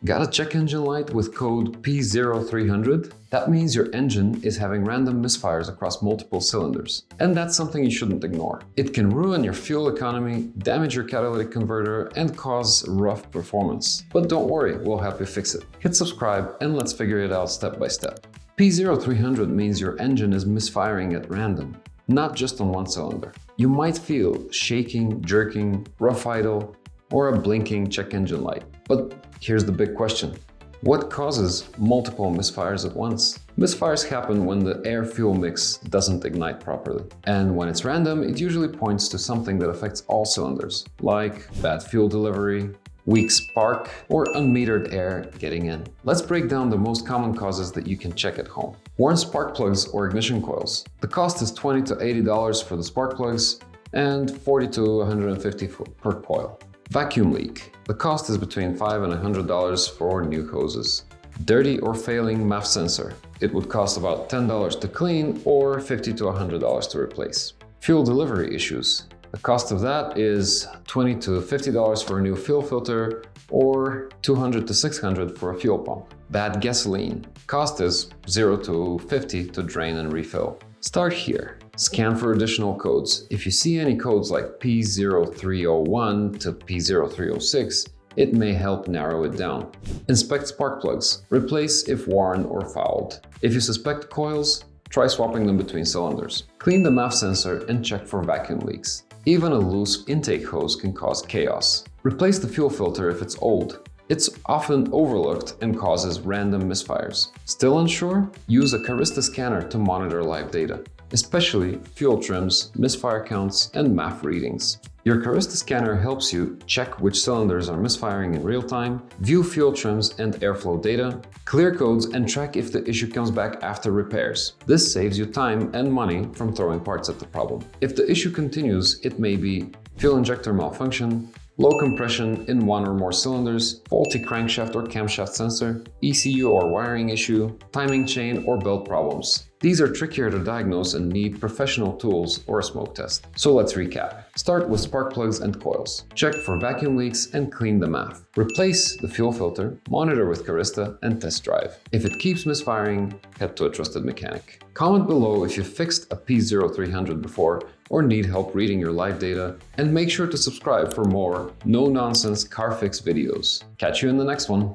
Got a check engine light with code P0300? That means your engine is having random misfires across multiple cylinders. And that's something you shouldn't ignore. It can ruin your fuel economy, damage your catalytic converter, and cause rough performance. But don't worry, we'll help you fix it. Hit subscribe and let's figure it out step by step. P0300 means your engine is misfiring at random, not just on one cylinder. You might feel shaking, jerking, rough idle, or a blinking check engine light. But here's the big question. What causes multiple misfires at once? Misfires happen when the air-fuel mix doesn't ignite properly. And when it's random, it usually points to something that affects all cylinders, like bad fuel delivery, weak spark, or unmetered air getting in. Let's break down the most common causes that you can check at home. Worn spark plugs or ignition coils. The cost is $20 to $80 for the spark plugs and $40 to $150 per coil. Vacuum leak. The cost is between $5 and $100 for new hoses. Dirty or failing MAF sensor. It would cost about $10 to clean or $50 to $100 to replace. Fuel delivery issues. The cost of that is $20 to $50 for a new fuel filter or $200 to $600 for a fuel pump. Bad gasoline. Cost is $0 to $50 to drain and refill. Start here. Scan for additional codes. If you see any codes like P0301 to P0306, it may help narrow it down. Inspect spark plugs. Replace if worn or fouled. If you suspect coils, try swapping them between cylinders. Clean the MAF sensor and check for vacuum leaks. Even a loose intake hose can cause chaos. Replace the fuel filter if it's old. It's often overlooked and causes random misfires. Still unsure? Use a Carista scanner to monitor live data, especially fuel trims, misfire counts, and MAF readings. Your Carista scanner helps you check which cylinders are misfiring in real time, view fuel trims and airflow data, clear codes, and track if the issue comes back after repairs. This saves you time and money from throwing parts at the problem. If the issue continues, it may be fuel injector malfunction, low compression in one or more cylinders, faulty crankshaft or camshaft sensor, ECU or wiring issue, timing chain or belt problems. These are trickier to diagnose and need professional tools or a smoke test. So let's recap. Start with spark plugs and coils. Check for vacuum leaks and clean the MAF. Replace the fuel filter, monitor with Carista, and test drive. If it keeps misfiring, head to a trusted mechanic. Comment below if you fixed a P0300 before or need help reading your live data, and make sure to subscribe for more no-nonsense car fix videos. Catch you in the next one.